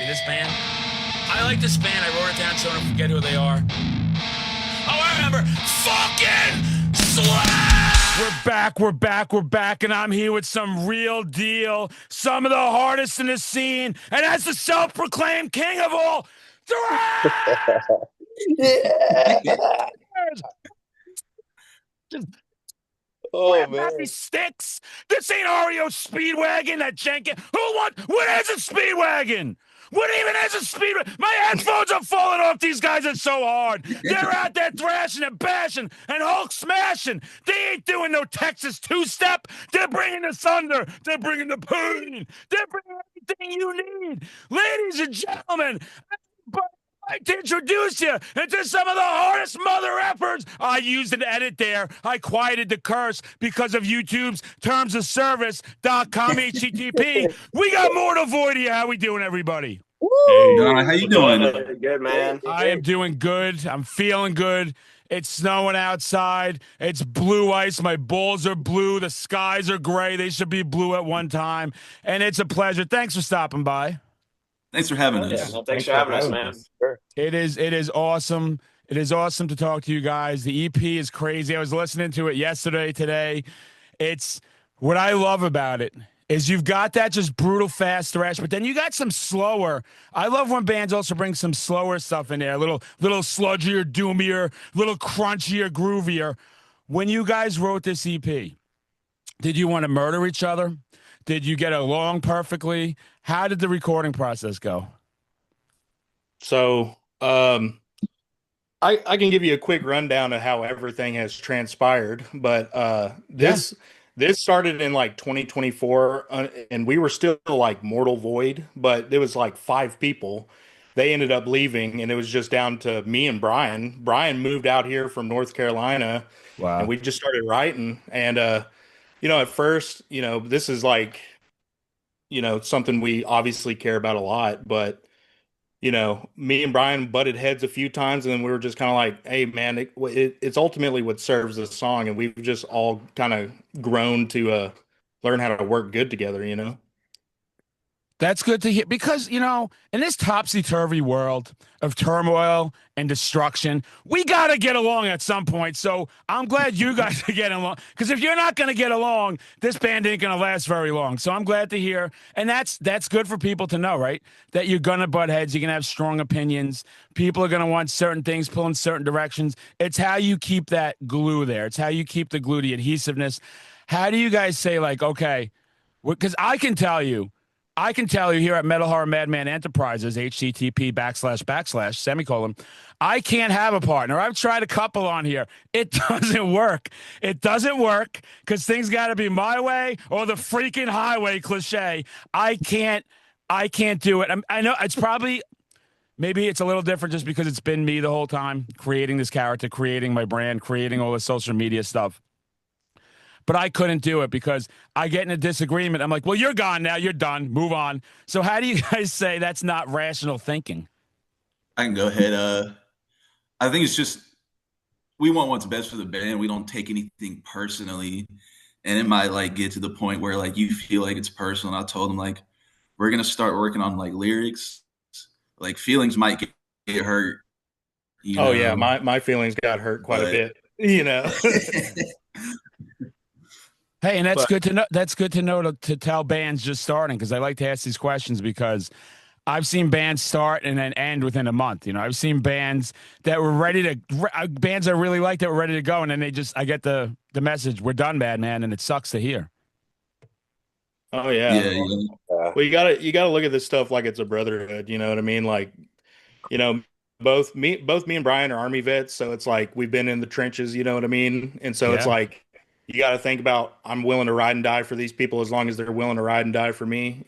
This band. I like this band. I wrote it down so I don't forget who they are. Oh, I remember. Fucking Slap! We're back, and I'm here with some real deal, some of the hardest in the scene, and that's the self-proclaimed king of all thrash! Yeah. Just Oh happy man. sticks. This ain't Oreo Speedwagon that Jenkins. What is a Speedwagon? What even is a Speedwagon? My headphones are falling off. These guys are so hard. They're out there thrashing and bashing and Hulk smashing. They ain't doing no Texas two-step. They're bringing the thunder. They're bringing the pain. They're bringing everything you need. Ladies and gentlemen, I'd like to introduce you into some of the hardest mother effers. I used an edit there. I quieted the curse because of YouTube's terms of service.com HTTP. We got MortalVoid here. How we doing, everybody? Woo! How you doing? Good, man. I am doing good. I'm feeling good. It's snowing outside. It's blue ice. My balls are blue. The skies are gray. They should be blue at one time. And it's a pleasure. Thanks for stopping by. Thanks for having Yeah, us. no, thanks for having us, man. Sure. It is awesome. It is awesome to talk to you guys. The EP is crazy. I was listening to it yesterday, today. It's what I love about it is you've got that just brutal fast thrash, but then you got some slower. I love when bands also bring some slower stuff in there, a little sludgier, doomier, little crunchier, groovier. When you guys wrote this EP, did you want to murder each other? Did you get along perfectly? How did the recording process go? So I can give you a quick rundown of how everything has transpired, but this started in like 2024, and we were still like MortalVoid, but there was like 5 people. They ended up leaving, and it was just down to me and Brian. Brian moved out here from North Carolina, and we just started writing. And at first, this is like, something we obviously care about a lot, but me and Brian butted heads a few times, and then we were just kind of like, hey, man, it's ultimately what serves the song. And we've just all kind of grown to learn how to work good together. That's good to hear because, in this topsy-turvy world of turmoil and destruction, we got to get along at some point. So I'm glad you guys are getting along because if you're not going to get along, this band ain't going to last very long. So I'm glad to hear. And that's good for people to know, right? That you're going to butt heads. You're going to have strong opinions. People are going to want certain things, pull in certain directions. It's how you keep that glue there. It's how you keep the glue, the adhesiveness. How do you guys say like, okay, because I can tell you here at Metal Horror Madman Enterprises, http / semicolon, I can't have a partner. I've tried a couple on here. It doesn't work. It doesn't work because things got to be my way or the freaking highway cliche. I can't do it. I know it's probably, maybe it's a little different just because it's been me the whole time, creating this character, creating my brand, creating all the social media stuff. But I couldn't do it because I get in a disagreement. I'm like, well, you're gone now. You're done. Move on. So how do you guys say that's not rational thinking? I can go ahead. I think it's just we want what's best for the band. We don't take anything personally, and it might like get to the point where like you feel like it's personal. And I told them like we're gonna start working on like lyrics. Like feelings might get hurt. Oh yeah, my feelings got hurt quite a bit. Hey, and that's good to know. That's good to know to tell bands just starting because I like to ask these questions because I've seen bands start and then end within a month. I've seen bands that were bands I really liked that were ready to go, and then I get the message, we're done, man, and it sucks to hear. Oh yeah. Well, you gotta look at this stuff like it's a brotherhood. You know what I mean? Like, both me and Brian are Army vets, so it's like we've been in the trenches. You know what I mean? And so it's like, you got to think about, I'm willing to ride and die for these people as long as they're willing to ride and die for me,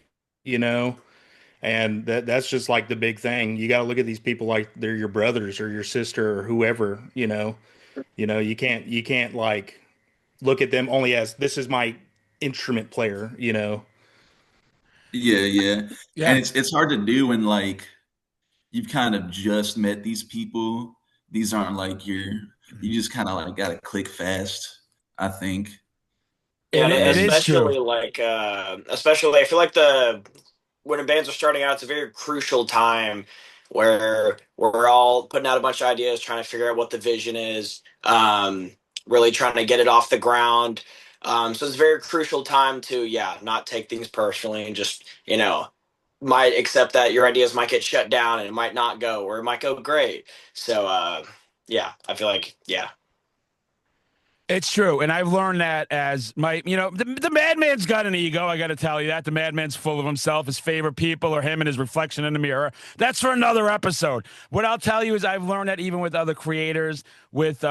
and that's just like the big thing. You got to look at these people like they're your brothers or your sister or whoever, you can't like look at them only as this is my instrument player, Yeah. And it's hard to do when like you've kind of just met these people. These aren't like you just kind of like got to click fast. I think. Yeah, it is true. especially I feel like when bands are starting out, it's a very crucial time where we're all putting out a bunch of ideas, trying to figure out what the vision is, really trying to get it off the ground. So it's a very crucial time to, yeah, not take things personally and just, might accept that your ideas might get shut down and it might not go, or it might go great. So, yeah, I feel like, yeah. It's true, and I've learned that as the madman's got an ego. I got to tell you that the madman's full of himself. His favorite people are him and his reflection in the mirror. That's for another episode. What I'll tell you is I've learned that even with other creators, with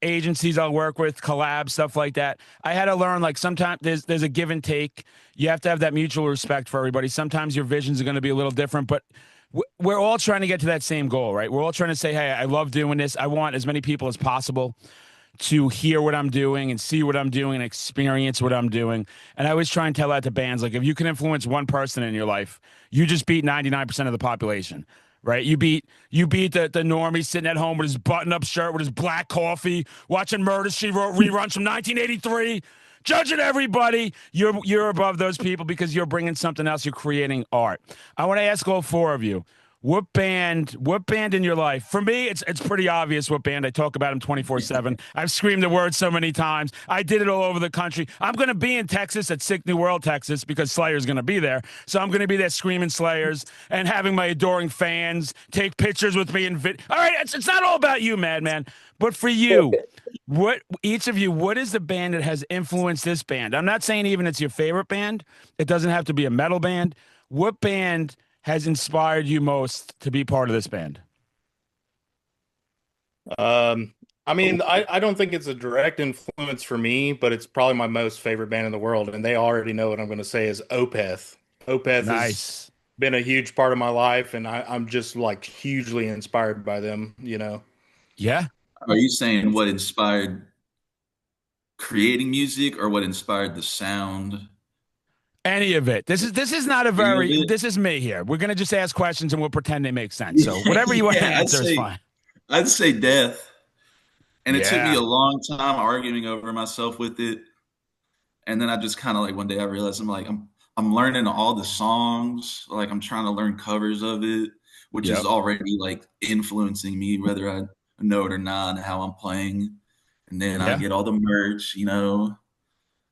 agencies I'll work with, collabs, stuff like that. I had to learn like sometimes there's a give and take. You have to have that mutual respect for everybody. Sometimes your visions are going to be a little different, but we're all trying to get to that same goal, right? We're all trying to say, hey, I love doing this. I want as many people as possible to hear what I'm doing and see what I'm doing and experience what I'm doing. And I always try and tell that to bands, like if you can influence one person in your life, you just beat 99% of the population, right? You beat the normie sitting at home with his button-up shirt, with his black coffee, watching Murder, She Wrote reruns from 1983, judging everybody. You're above those people because you're bringing something else. You're creating art. I want to ask all four of you, what band in your life? For me, it's pretty obvious what band. I talk about them 24/7. I've screamed the word so many times. I did it all over the country. I'm going to be in Texas at Sick New World, Texas, because Slayer's going to be there. So I'm going to be there screaming Slayers and having my adoring fans take pictures with me. All right, it's not all about you, Madman. But for you, each of you, what is the band that has influenced this band? I'm not saying even it's your favorite band. It doesn't have to be a metal band. What band has inspired you most to be part of this band? I mean, I don't think it's a direct influence for me, but it's probably my most favorite band in the world, and they already know what I'm going to say is Opeth. Opeth Nice. has been a huge part of my life, and I'm just like hugely inspired by them, Yeah. Are you saying what inspired creating music or what inspired the sound? Any of it. This is not a Any of very. it? This is me here. We're gonna just ask questions and we'll pretend they make sense. So whatever you want to Yeah, answer is fine. I'd say death. And it took me Yeah. a long time arguing over myself with it. And then I just kind of like one day I realized I'm learning all the songs. Like I'm trying to learn covers of it, which is Yep. already like influencing me, whether I know it or not, and how I'm playing. And then I Yeah. get all the merch, and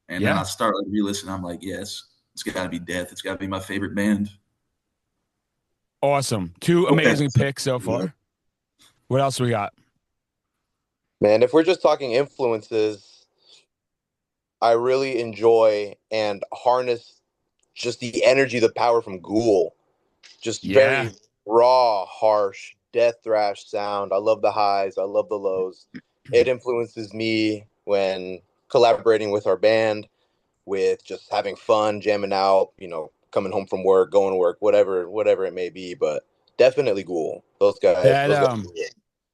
then Yeah. I start like re-listening. I'm like, yes, it's got to be Death. It's got to be my favorite band. Awesome. Two Okay. amazing picks so far. What else we got? Man, if we're just talking influences, I really enjoy and harness just the energy, the power from Ghoul. Just Yeah. very raw, harsh, death thrash sound. I love the highs. I love the lows. It influences me when collaborating with our band, with just having fun, jamming out, coming home from work, going to work, whatever it may be. But definitely Ghoul. Those guys. That Those guys.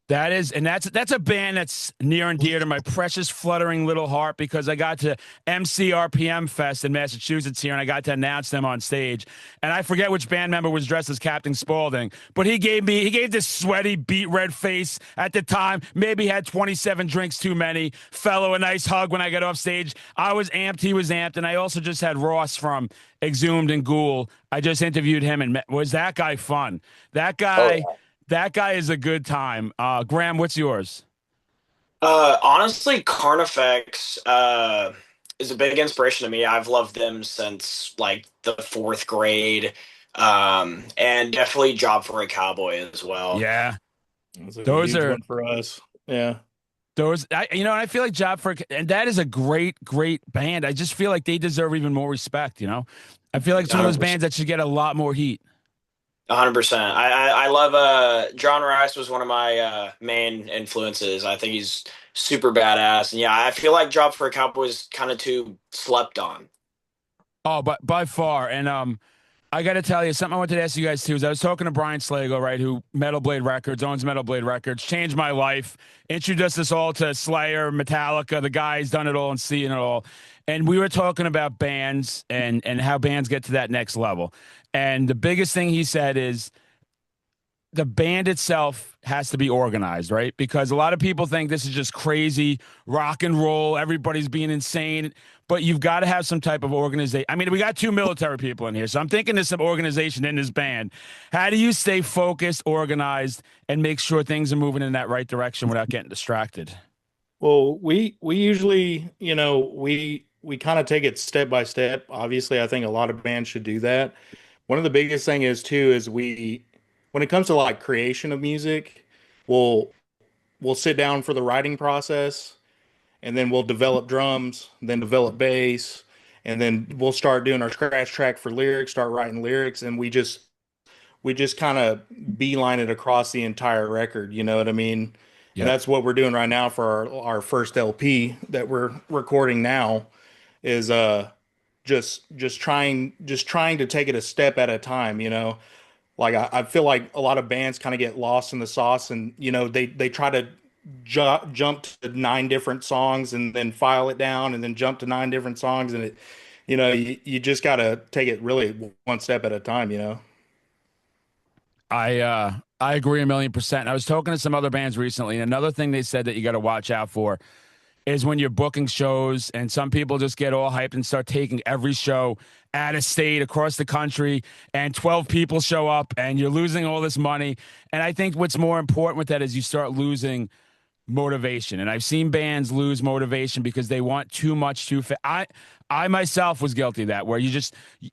That is, and that's a band that's near and dear to my precious, fluttering little heart because I got to MC RPM Fest in Massachusetts here, and I got to announce them on stage. And I forget which band member was dressed as Captain Spaulding, but he gave this sweaty, beet red face at the time. Maybe had 27 drinks too many. Fellow a nice hug when I got off stage. I was amped, he was amped, and I also just had Ross from Exhumed and Ghoul. I just interviewed him, and was that guy fun? That guy. Oh, yeah. That guy is a good time. Graham, what's yours? Honestly, Carnifex is a big inspiration to me. I've loved them since like the fourth grade, and definitely Job for a Cowboy as well. Yeah, That's a those huge are one for us. Yeah. I feel like and that is a great band. I just feel like they deserve even more respect. I feel like it's one of those bands that should get a lot more heat. 100%. I love John Rice was one of my main influences. I think he's super badass. And yeah, I feel like Job for a Cowboy is kind of too slept on. Oh, but by far, and I got to tell you something I wanted to ask you guys too. Is I was talking to Brian Slago, right, who Metal Blade Records owns Metal Blade Records, changed my life, introduced us all to Slayer, Metallica. The guy's done it all and seeing it all. And we were talking about bands and how bands get to that next level. And the biggest thing he said is the band itself has to be organized, right? Because a lot of people think this is just crazy rock and roll. Everybody's being insane, but you've got to have some type of organization. I mean, we got 2 military people in here, so I'm thinking there's some organization in this band. How do you stay focused, organized, and make sure things are moving in that right direction without getting distracted? Well, we usually, we kind of take it step by step. Obviously, I think a lot of bands should do that. One of the biggest thing is too is when it comes to like creation of music, we'll we'll sit down for the writing process, and then we'll develop drums, then develop bass, and then we'll start doing our scratch track for lyrics, start writing lyrics, and we just kind of beeline it across the entire record. You know what I mean? And Yep. that's what we're doing right now for our first LP that we're recording now is just trying to take it a step at a time, like I feel like a lot of bands kind of get lost in the sauce, and they try to jump to 9 different songs and then file it down and then jump to 9 different songs, and you just got to take it really one step at a time. I agree 1,000,000%. I was talking to some other bands recently, and another thing they said that you got to watch out for is when you're booking shows, and some people just get all hyped and start taking every show out of state, across the country, and 12 people show up, and you're losing all this money. And I think what's more important with that is you start losing motivation. And I've seen bands lose motivation because they want too much too fast. I myself was guilty of that, where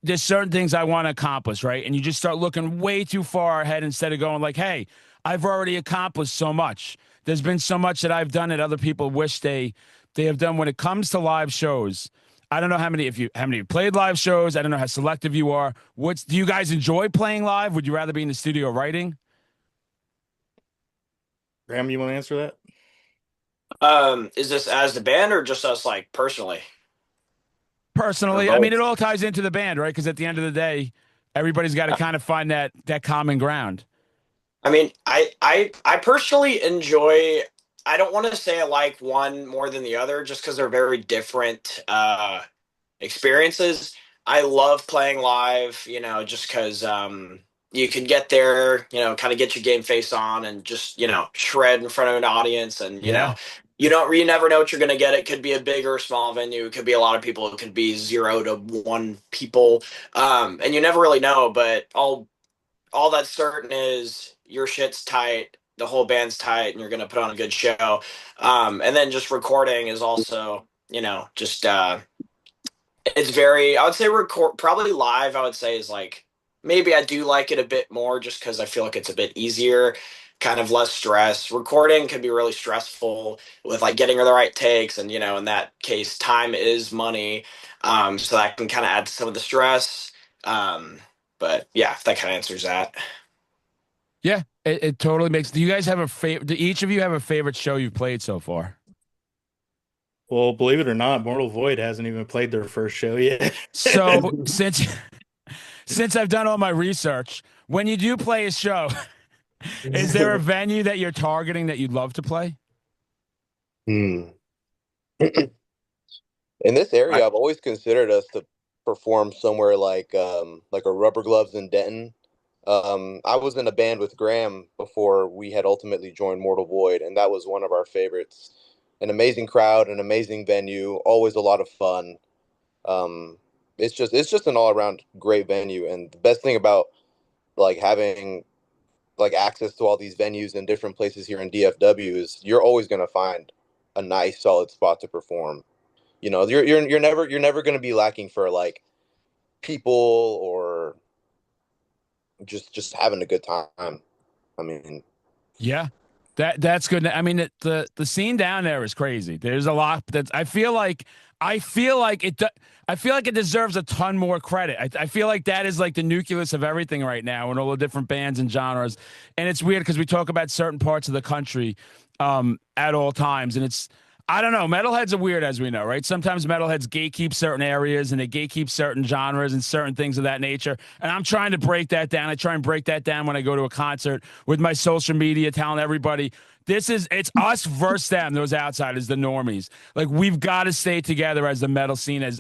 there's certain things I want to accomplish, right? And you just start looking way too far ahead instead of going like, hey, I've already accomplished so much. There's been so much that I've done that other people wish they have done. When it comes to live shows, I don't know how many you played live shows. I don't know how selective you are. Do you guys enjoy playing live? Would you rather be in the studio writing? Graham, you want to answer that? Is this as the band or just us like personally? Personally, I both. mean, it all ties into the band, right? Because at the end of the day, everybody's got to kind of find that common ground. I mean, I personally enjoy. I don't want to say I like one more than the other, just because they're very different experiences. I love playing live, just because you can get there, kind of get your game face on and just shred in front of an audience, and Yeah. you never know what you're gonna get. It could be a big or small venue. It could be a lot of people. It could be 0 to 1 people, and you never really know. But all that's certain is your shit's tight, the whole band's tight, and you're going to put on a good show. And then just recording is also, just it's very. I would say probably live. I would say is like maybe I do like it a bit more just because I feel like it's a bit easier, kind of less stress. Recording can be really stressful with like getting the right takes, and in that case, time is money. So that can kind of add to some of the stress. But yeah, if that kind of answers that. Yeah, it totally makes. Do you guys have a favorite? Do each of you have a favorite show you've played so far? Well, believe it or not, Mortal Void hasn't even played their first show yet. So since I've done all my research, when you do play a show, is there a venue that you're targeting that you'd love to play? In this area, I've always considered us to perform somewhere like a Rubber Gloves in Denton. I was in a band with Graham before we had ultimately joined Mortal Void, and that was one of our favorites. An amazing crowd, an amazing venue, always a lot of fun. It's just an all around great venue, and the best thing about like having like access to all these venues in different places here in DFW is you're always gonna find a nice solid spot to perform. You're never gonna be lacking for like people or just having a good time. I mean, Yeah, that's good. I mean, the scene down there is crazy. There's a lot that I feel like it deserves a ton more credit. I feel like that is like the nucleus of everything right now, and all the different bands and genres. And it's weird because we talk about certain parts of the country at all times, and I don't know. Metalheads are weird, as we know, right? Sometimes metalheads gatekeep certain areas and they gatekeep certain genres and certain things of that nature. And I'm trying to break that down. I try and break that down when I go to a concert with my social media, telling everybody, It's us versus them, those outsiders, the normies. Like, we've got to stay together as the metal scene, as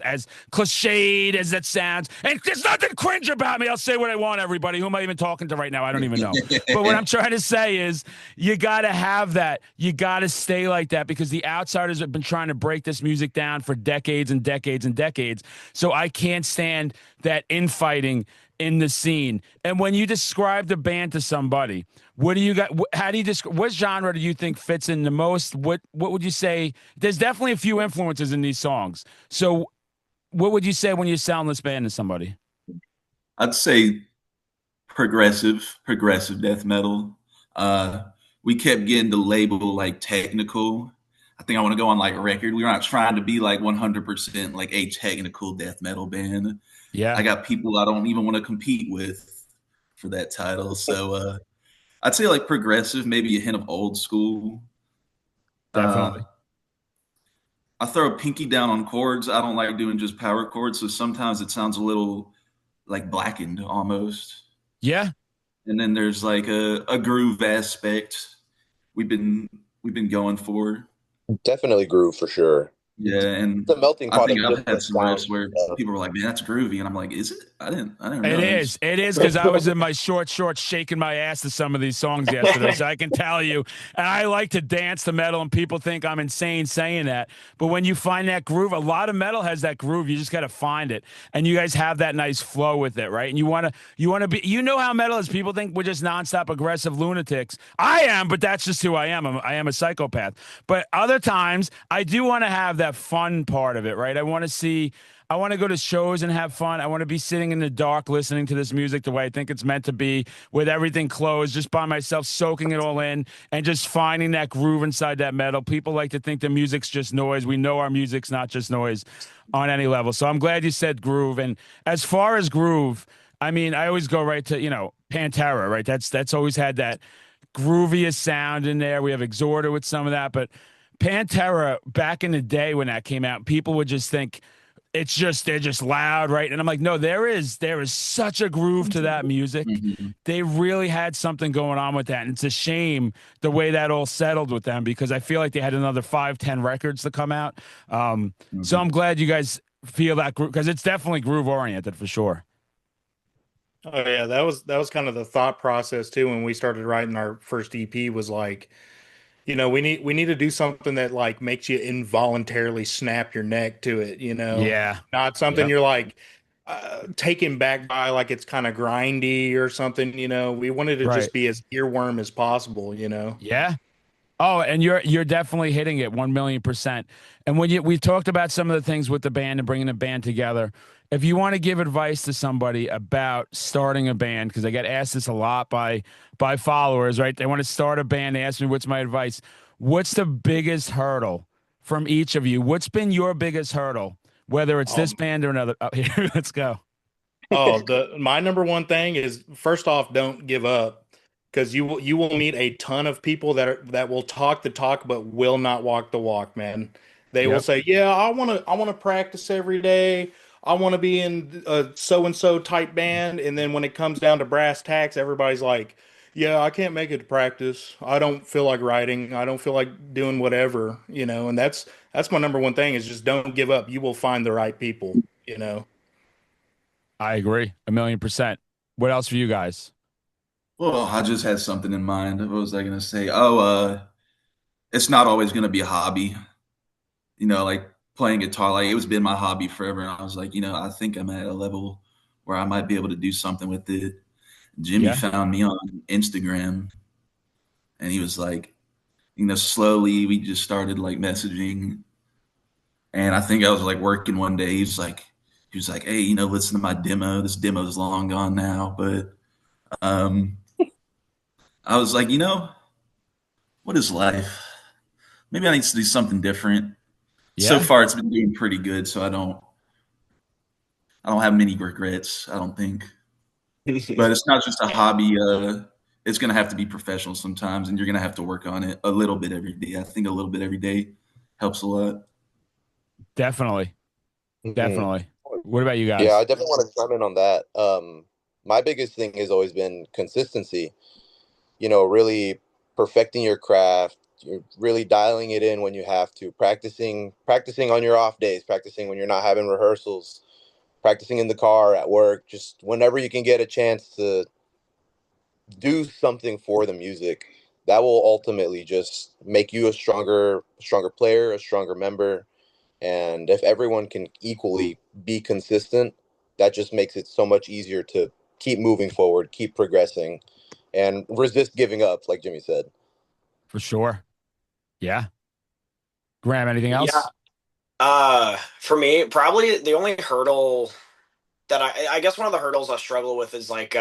cliched as that sounds. And there's nothing cringe about me. I'll say what I want, everybody. Who am I even talking to right now? I don't even know. But what I'm trying to say is you got to have that. You got to stay like that, because the outsiders have been trying to break this music down for decades and decades and decades. So I can't stand that infighting in the scene. And when you describe the band to somebody, what do you got? How do you describe? What genre do you think fits in the most? What would you say? There's definitely a few influences in these songs. So what would you say when you sound this band to somebody? I'd say progressive death metal. We kept getting the label like technical. I think I want to go on like record. We're not trying to be like 100% like a technical death metal band. Yeah, I got people I don't even want to compete with for that title. So I'd say like progressive, maybe a hint of old school. Uh, definitely. I throw a pinky down on chords. I don't like doing just power chords, so sometimes it sounds a little like blackened almost. Yeah. And then there's like a groove aspect we've been going for. Definitely groove for sure. Yeah, and The melting I pot think of I've had different some riffs sounds. where people were like, "Man, that's groovy," and I'm like, "Is it? I didn't It realize." is. It is, because I was in my shorts shaking my ass to some of these songs yesterday. So I can tell you. And I like to dance to metal, and people think I'm insane saying that. But when you find that groove, a lot of metal has that groove. You just got to find it. And you guys have that nice flow with it, right? And you want to be, how metal is. People think we're just nonstop aggressive lunatics. I am, but that's just who I am. I am a psychopath. But other times, I do want to have that fun part of it, right? I want to go to shows and have fun. I want to be sitting in the dark listening to this music the way I think it's meant to be, with everything closed, just by myself, soaking it all in and just finding that groove inside that metal. People like to think the music's just noise. We know our music's not just noise on any level. So I'm glad you said groove. And as far as groove, I mean, I always go right to, Pantera, right? That's always had that grooviest sound in there. We have Exhorder with some of that, but Pantera, back in the day when that came out, people would just think, they're just loud, right? And I'm like, no, there is such a groove to that music. Mhm. They really had something going on with that. And it's a shame the way that all settled with them, because I feel like they had another 5-10 records to come out. So I'm glad you guys feel that groove, because it's definitely groove oriented for sure. Oh yeah, that was kind of the thought process too when we started writing our first EP. Was like, we need to do something that like makes you involuntarily snap your neck to it, Yeah. not something Yep. you're like taken back by, like it's kind of grindy or something. We wanted to Right. just be as earworm as possible. Yeah. Oh, and you're definitely hitting it 1,000,000%. And when we talked about some of the things with the band and bringing the band together, if you want to give advice to somebody about starting a band, because I get asked this a lot by followers, right? They want to start a band. They ask me, what's my advice? What's the biggest hurdle from each of you? What's been your biggest hurdle, whether it's this Um, band or another? Oh, here, let's go. Oh, my number one thing is, first off, don't give up, because you will meet a ton of people that will talk the talk but will not walk the walk, man. They will Yep. say, "Yeah, I want to practice every day. I want to be in a so and so type band," and then when it comes down to brass tacks, everybody's like, "Yeah, I can't make it to practice. I don't feel like writing. I don't feel like doing whatever." And that's my number one thing, is just don't give up. You will find the right people. I agree 1,000,000%. What else for you guys? Well, I just had something in mind. What was I going to say? Oh, it's not always going to be a hobby. Like playing guitar. Like it was been my hobby forever, and I was like, I think I'm at a level where I might be able to do something with it. Jimmy Yeah. found me on Instagram, and he was like, slowly we just started like messaging, and I think I was like working one day. He was like, hey, listen to my demo. This demo is long gone now, but um, I was like, what is life? Maybe I need to do something different. So Yeah. far, it's been doing pretty good, so I don't have many regrets. I don't think, but it's not just a hobby. It's gonna have to be professional sometimes, and you're gonna have to work on it a little bit every day. I think a little bit every day helps a lot. Definitely. Mhm. Definitely. What about you Yeah, I guys? definitely want to chime in on that. My biggest thing has always been consistency. Really perfecting your craft. You're really dialing it in when you have to, practicing on your off days, practicing when you're not having rehearsals, practicing in the car, at work, just whenever you can get a chance to do something for the music. That will ultimately just make you a stronger player, a stronger member. And if everyone can equally be consistent, that just makes it so much easier to keep moving forward, keep progressing, and resist giving up, like Jimmy said. For sure. Yeah. Graham, anything Yeah. else? For me, probably the only hurdle that I guess one of the hurdles I struggle with is like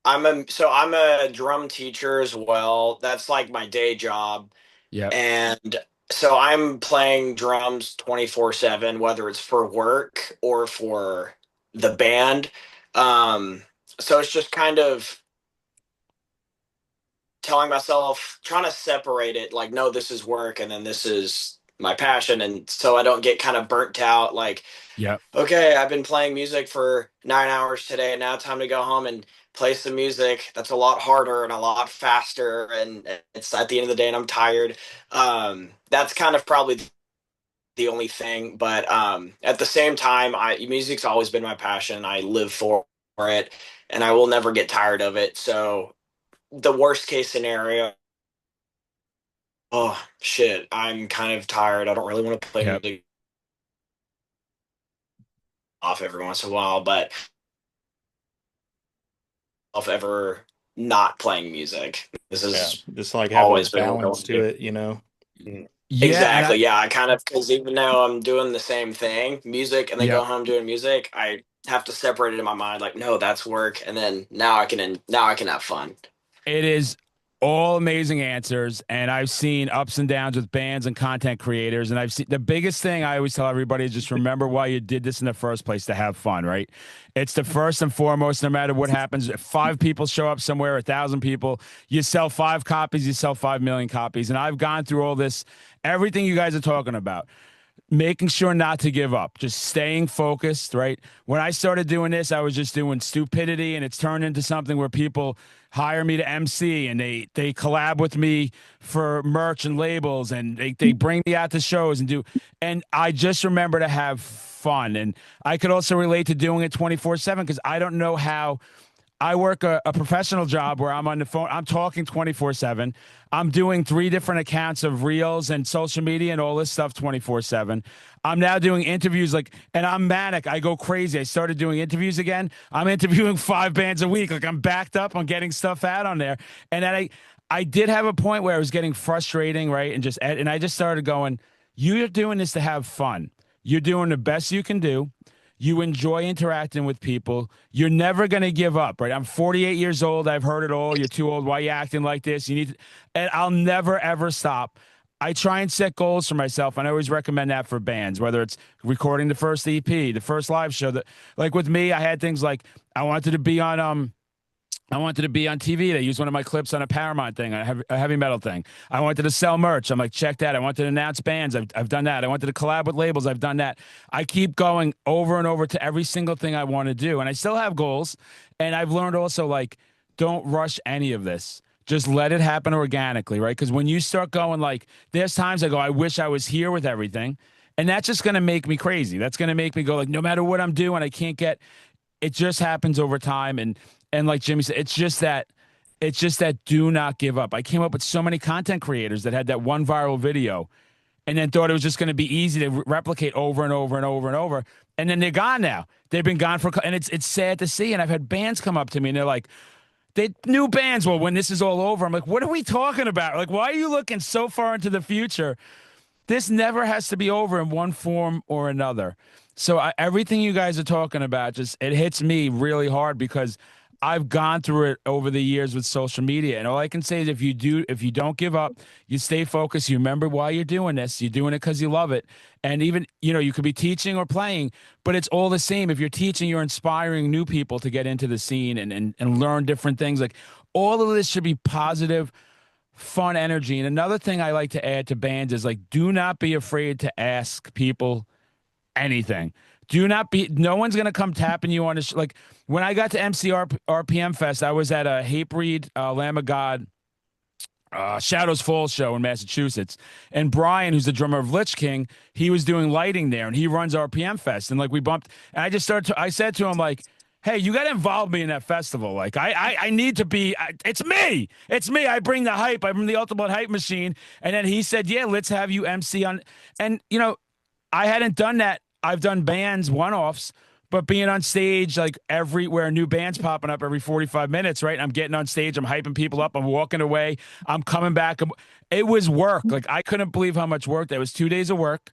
I'm a drum teacher as well. That's like my day job. Yep. And so I'm playing drums 24/7, whether it's for work or for the band. Um, so it's just kind of telling myself, trying to separate it, like, no, this is work and then this is my passion. And so I don't get kind of burnt out, like, Yep. okay, I've been playing music for 9 hours today, and now it's time to go home and play some music that's a lot harder and a lot faster. And it's at the end of the day, and I'm tired. That's kind of probably the only thing. But at the same time, music's always been my passion. I live for it, and I will never get tired of it. So the worst case scenario, oh shit, I'm kind of tired. I don't really want to play Yep. music off every once in a while, but of ever not playing music. This has Just like have a always been what I balance want to to do. it, you know. Yeah. And Exactly. Yeah, I kind of, because even though I'm doing the same thing, music, and then go yep. home doing music, I have to separate it in my mind. Like, no, that's work, and then now I can have fun. It is all amazing answers. And I've seen ups and downs with bands and content creators. And I've seen the biggest thing I always tell everybody is just remember why you did this in the first place, to have fun, right? It's the first and foremost, no matter what happens. If 5 people show up somewhere, 1,000 people, you sell 5 copies, you sell 5 million copies. And I've gone through all this, everything you guys are talking about, making sure not to give up, just staying focused, right? When I started doing this, I was just doing stupidity, and it's turned into something where people hire me to MC, and they collab with me for merch and labels, and they bring me out to shows and do, and I just remember to have fun. And I could also relate to doing it 24/7, because I don't know how. I work a professional job where I'm on the phone. I'm talking 24/7. I'm doing 3 different accounts of reels and social media and all this stuff 24/7. I'm now doing interviews, and I'm manic. I go crazy. I started doing interviews again. I'm interviewing 5 bands a week. Like, I'm backed up on getting stuff out on there. And then I did have a point where I was getting frustrating, right? And I just started going, you're doing this to have fun. You're doing the best you can do. You enjoy interacting with people. You're never going to give up, right? I'm 48 years old. I've heard it all. You're too old. Why are you acting like this? You need to, and I'll never, ever stop. I try and set goals for myself, and I always recommend that for bands, whether it's recording the first EP, the first live show. That, like with me, I had things like I wanted to be on TV. They used one of my clips on a Paramount thing, a heavy metal thing. I wanted to sell merch. I'm like, check that. I wanted to announce bands. I've done that. I wanted to collab with labels. I've done that. I keep going over and over to every single thing I want to do. And I still have goals. And I've learned also, like, don't rush any of this. Just let it happen organically, right? Because when you start going, like, there's times I go, I wish I was here with everything. And that's just going to make me crazy. That's going to make me go, like, no matter what I'm doing, I can't get, it just happens over time. And like Jimmy said, it's just that do not give up. I came up with so many content creators that had that one viral video and then thought it was just going to be easy to replicate over and over and over and over. And then they're gone now. They've been gone and it's sad to see. And I've had bands come up to me and they're like, new bands. Well, when this is all over, I'm like, what are we talking about? Like, why are you looking so far into the future? This never has to be over in one form or another. So everything you guys are talking about, it hits me really hard because I've gone through it over the years with social media. And all I can say is if you don't give up, you stay focused, you remember why you're doing this, you're doing it because you love it. And even, you could be teaching or playing, but it's all the same. If you're teaching, you're inspiring new people to get into the scene and learn different things. Like, all of this should be positive, fun energy. And another thing I like to add to bands is, like, do not be afraid to ask people anything. No one's going to come tapping you on this. Like, when I got to RPM Fest, I was at a Hatebreed, Lamb of God, Shadows Fall show in Massachusetts. And Brian, who's the drummer of Lich King, he was doing lighting there, and he runs RPM Fest. And like we bumped, and I said to him, like, hey, you got to involve me in that festival. Like, I need to be, it's me. It's me. I bring the hype. I bring the ultimate hype machine. And then he said, yeah, let's have you MC on. And, you know, I hadn't done that. I've done bands, one-offs, but being on stage, like everywhere, new bands popping up every 45 minutes, right? I'm getting on stage, I'm hyping people up, I'm walking away, I'm coming back. It was work. Like, I couldn't believe how much work. That was 2 days of work.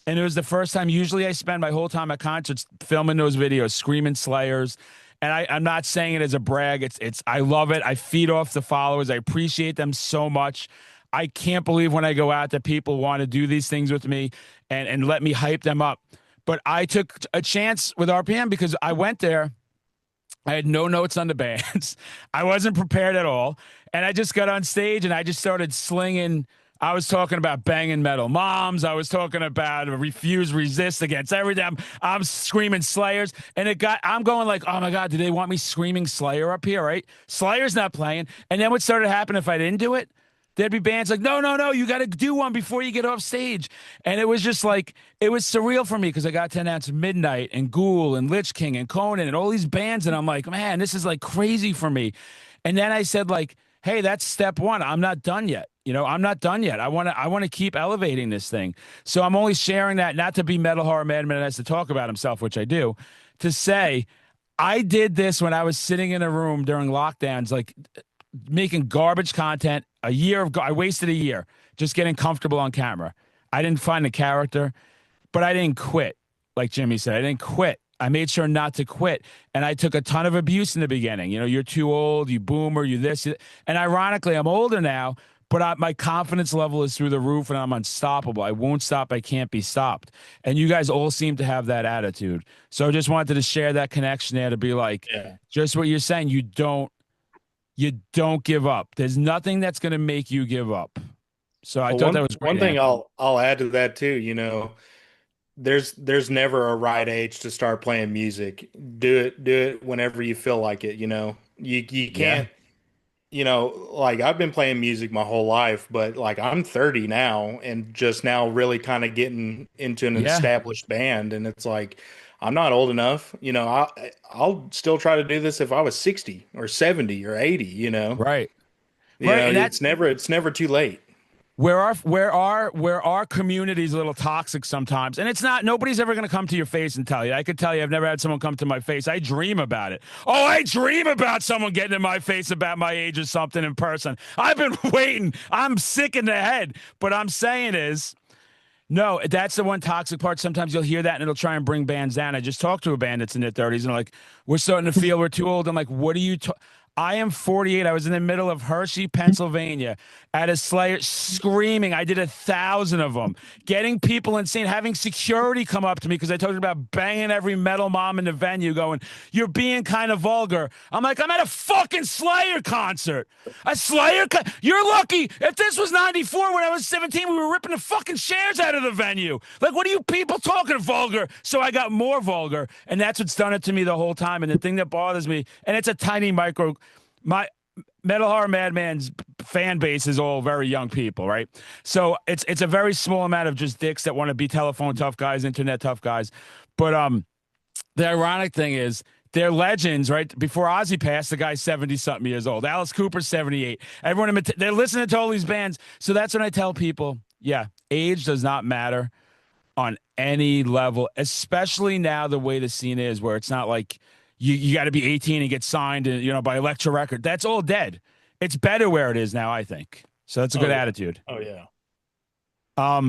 And it was the first time. Usually I spend my whole time at concerts filming those videos, screaming Slayers. And I'm not saying it as a brag. It's I love it. I feed off the followers. I appreciate them so much. I can't believe when I go out that people want to do these things with me and let me hype them up. But I took a chance with RPM because I went there. I had no notes on the bands. I wasn't prepared at all. And I just got on stage and I just started slinging. I was talking about banging metal moms. I was talking about refuse, resist against everything. I'm screaming Slayers. And I'm going like, oh my God, do they want me screaming Slayer up here, right? Slayer's not playing. And then what started happening if I didn't do it? There'd be bands like, no, you got to do one before you get off stage. And it was just like, it was surreal for me because I got to announce Midnight and Ghoul and Lich King and Conan and all these bands. And I'm like, man, this is like crazy for me. And then I said like, hey, that's step one. I'm not done yet. You know, I'm not done yet. I want to keep elevating this thing. So I'm only sharing that, not to be Metal Horror Madman has to talk about himself, which I do, to say I did this when I was sitting in a room during lockdowns, like making garbage content. I wasted a year just getting comfortable on camera. I didn't find the character, but I didn't quit. Like Jimmy said, I didn't quit. I made sure not to quit. And I took a ton of abuse in the beginning. You know, you're too old, you boomer, you this. And ironically, I'm older now, but my confidence level is through the roof and I'm unstoppable. I won't stop. I can't be stopped. And you guys all seem to have that attitude. So I just wanted to share that connection there to be like, just what you're saying, you don't give up. There's nothing that's going to make you give up. So I thought that was great. One thing I'll add to that too, you know, there's never a right age to start playing music. Do it whenever you feel like it, you know. You can't, you know, like I've been playing music my whole life, but like I'm 30 now and just now really kind of getting into an established band, and it's like I'm not old enough, you know. I'll still try to do this if I was 60 or 70 or 80, you know. Right. You know, and it's never too late. Where our community's a little toxic sometimes, and it's not. Nobody's ever going to come to your face and tell you. I could tell you, I've never had someone come to my face. I dream about it. Oh, I dream about someone getting in my face about my age or something in person. I've been waiting. I'm sick in the head. But I'm saying is, no, that's the one toxic part. Sometimes you'll hear that and it'll try and bring bands down. I just talked to a band that's in their 30s and they're like, we're starting to feel we're too old. I'm like, what are you I am 48. I was in the middle of Hershey, Pennsylvania at a Slayer screaming. I did 1,000 of them, getting people insane, having security come up to me because I told you about banging every metal mom in the venue going, you're being kind of vulgar. I'm like, I'm at a fucking Slayer concert. A Slayer You're lucky. If this was 94 when I was 17, we were ripping the fucking chairs out of the venue. Like, what are you people talking vulgar? So I got more vulgar, and that's what's done it to me the whole time. And the thing that bothers me, and it's a tiny micro, my Metal Horror Madman's fan base is all very young people, right? So it's a very small amount of just dicks that want to be telephone tough guys, internet tough guys. But the ironic thing is they're legends, right? Before Ozzy passed, the guy's 70-something years old. Alice Cooper's 78. Everyone, they're listening to all these bands. So that's when I tell people, yeah, age does not matter on any level, especially now the way the scene is where it's not like you got to be 18 and get signed, you know, by Elektra Record. That's all dead. It's better where it is now, I think. So that's a good attitude. Oh yeah.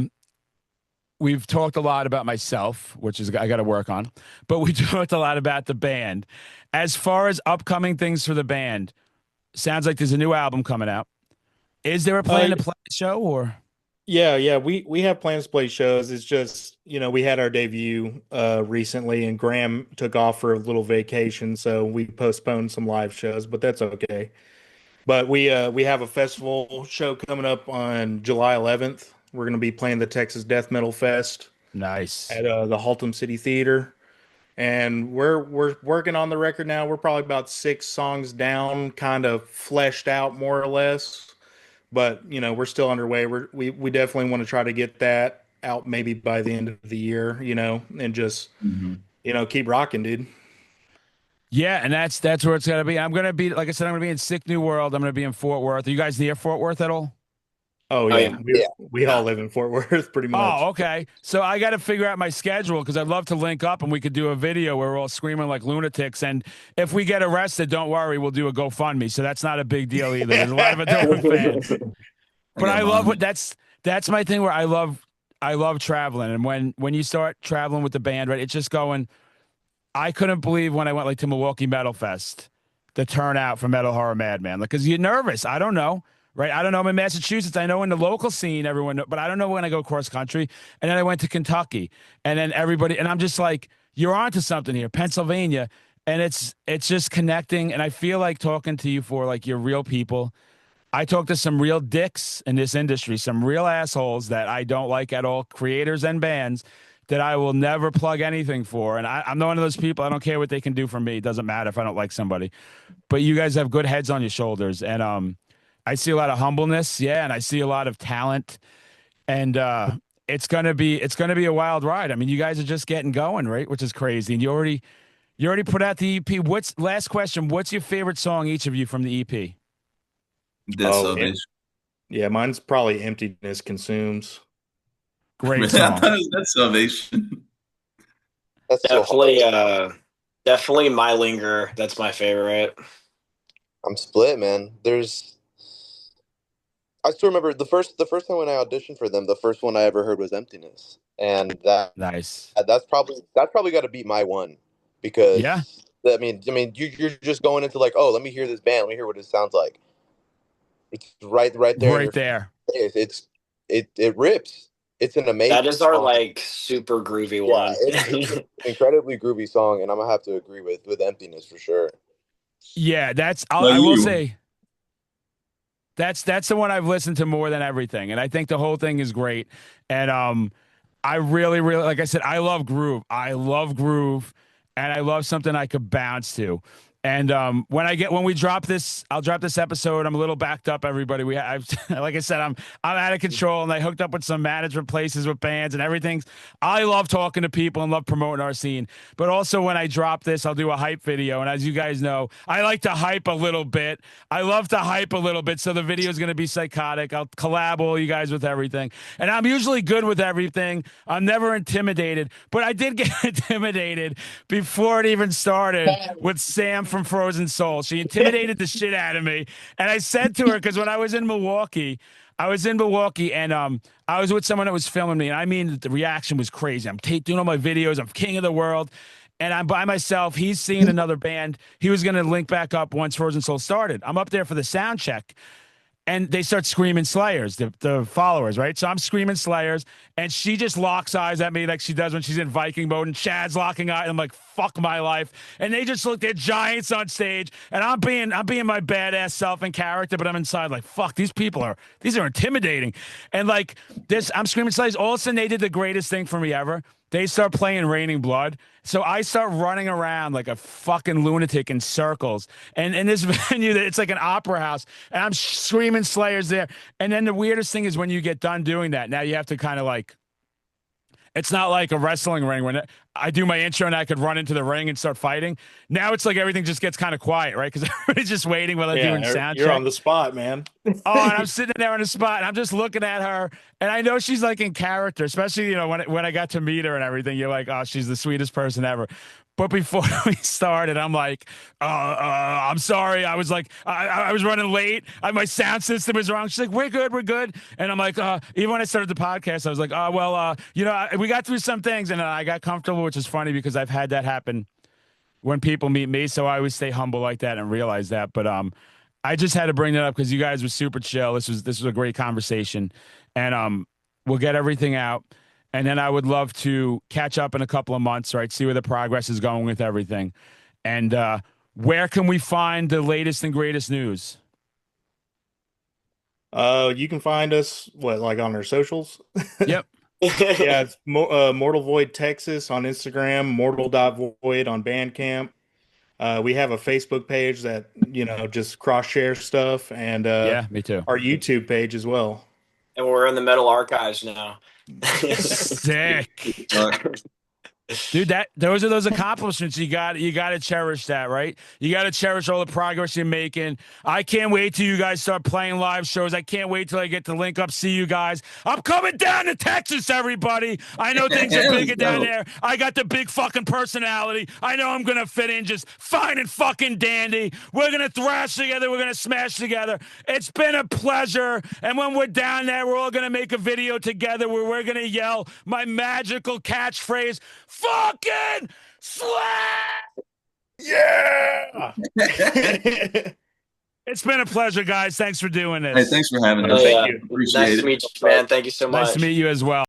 We've talked a lot about myself, which is I got to work on, but we talked a lot about the band. As far as upcoming things for the band, sounds like there's a new album coming out. Is there a plan to play the show or? Yeah, we have plans to play shows. It's just, you know, we had our debut recently, and Graham took off for a little vacation, so we postponed some live shows, but that's okay. But we have a festival show coming up on July 11th. We're going to be playing the Texas Death Metal Fest. Nice. At the Haltom City Theater. and we're working on the record now. We're probably about 6 songs down, kind of fleshed out more or less. But we're still underway. We definitely want to try to get that out maybe by the end of the year. And just Mhm. keep rocking, dude. Yeah, and that's where it's gonna be. I'm gonna be, like I said, I'm gonna be in Sick New World. I'm gonna be in Fort Worth. Are you guys near Fort Worth at all? Oh Oh yeah, yeah. we all live in Fort Worth, pretty much. Oh, okay. So I got to figure out my schedule because I'd love to link up and we could do a video where we're all screaming like lunatics. And if we get arrested, don't worry, we'll do a GoFundMe. So that's not a big deal either. There's a lot of adoring fans. I But got I love mine. what that's my thing where I love traveling. And when you start traveling with the band, right, it's just going. I couldn't believe when I went like to Milwaukee Metal Fest, the turnout for Metal Horror Madman. Like, cause you're nervous. I don't know. Right. I don't know. I'm in Massachusetts. I know in the local scene, everyone, but I don't know when I go cross country. And then I went to Kentucky and then everybody, and I'm just like, you're onto something here, Pennsylvania. And it's just connecting. And I feel like talking to you for like you're real people. I talk to some real dicks in this industry, some real assholes that I don't like at all, creators and bands that I will never plug anything for. And I'm not one of those people. I don't care what they can do for me. It doesn't matter if I don't like somebody. But you guys have good heads on your shoulders. And I see a lot of humbleness, yeah, and I see a lot of talent. And it's gonna be a wild ride. I mean, you guys are just getting going, right? Which is crazy. And you already put out the EP. Last question, what's your favorite song, each of you, from the EP? Death Oh, Salvation. yeah, mine's probably Emptiness Consumes. Great Really? I song. thought it was Death Salvation. That's so hard. Definitely My Linger. That's my favorite. I'm split, man. I still remember the first time when I auditioned for them, the first one I ever heard was Emptiness, and Nice. that's probably got to beat my one Yeah, because you're just going into like, oh, let me hear this band, let me hear what it sounds like. It's right there in right your there. face. It rips. It's an amazing That is our song. like super groovy Yeah, one. it's an incredibly groovy song, and I'm gonna have to agree with Emptiness for sure. Yeah, Like I will you. say that's the one I've listened to more than everything, and I think the whole thing is great. And I really, really, like I said, I love groove. I love groove, and I love something I could bounce to. And when we drop this, I'll drop this episode. I'm a little backed up, everybody. Like I said, I'm out of control, and I hooked up with some management places with bands and everything. I love talking to people and love promoting our scene. But also, when I drop this, I'll do a hype video. And as you guys know, I like to hype a little bit. I love to hype a little bit, so the video is going to be psychotic. I'll collab all you guys with everything, and I'm usually good with everything. I'm never intimidated, but I did get intimidated before it even started with Sam from Frozen Soul. She intimidated the shit out of me. And I said to her, because when I was in Milwaukee, and I was with someone that was filming me. And I mean, the reaction was crazy. I'm doing all my videos. I'm king of the world. And I'm by myself. He's seeing another band. He was going to link back up once Frozen Soul started. I'm up there for the sound check. And they start screaming Slayers, the followers, right? So I'm screaming Slayers, and she just locks eyes at me like she does when she's in Viking mode, and Chad's locking eyes. I'm like, fuck my life. And they just look, they're giants on stage, and I'm being my badass self in character, but I'm inside like, fuck, these are intimidating. And like this, I'm screaming Slayers. All of a sudden, they did the greatest thing for me ever. They start playing Raining Blood. So I start running around like a fucking lunatic in circles. And in this venue, it's like an opera house. And I'm screaming Slayers there. And then the weirdest thing is when you get done doing that, now you have to kind of like, it's not like a wrestling ring when I do my intro and I could run into the ring and start fighting. Now it's like everything just gets kind of quiet, right? Because everybody's just waiting while they're doing sound you're check. on the spot, man. Oh, and I'm sitting there on the spot, and I'm just looking at her, and I know she's like in character, especially when I got to meet her and everything. You're like, oh, she's the sweetest person ever. But before we started, I'm like, I'm sorry. I was like, I was running late. My sound system was wrong. She's like, we're good, we're good. And I'm like, even when I started the podcast, I was like, we got through some things, and I got comfortable, which is funny because I've had that happen when people meet me. So I always stay humble like that and realize that. But I just had to bring that up because you guys were super chill. This was a great conversation, and we'll get everything out, and then I would love to catch up in a couple of months, right? See where the progress is going with everything, and where can we find the latest and greatest news? You can find us like on our socials. Yep. Yeah, it's Mortal Void Texas on Instagram, mortal.void on Bandcamp. We have a Facebook page that, just cross share stuff, and Yeah, me too. our YouTube page as well. And we're in the metal archives now. Sick. Uh, Dude, those are those accomplishments. You got to cherish that, right? You got to cherish all the progress you're making. I can't wait till you guys start playing live shows. I can't wait till I get to link up, see you guys. I'm coming down to Texas, everybody. I know things are bigger down there. I got the big fucking personality. I know I'm gonna fit in just fine and fucking dandy. We're gonna thrash together. We're gonna smash together. It's been a pleasure. And when we're down there, we're all gonna make a video together where we're gonna yell my magical catchphrase. Fucking slap! Yeah. It's been a pleasure, guys. Thanks for doing this. Hey, thanks for having Oh, us. thank you. Appreciate Nice it. to meet you, man. Thank you so much. Nice to meet you as well.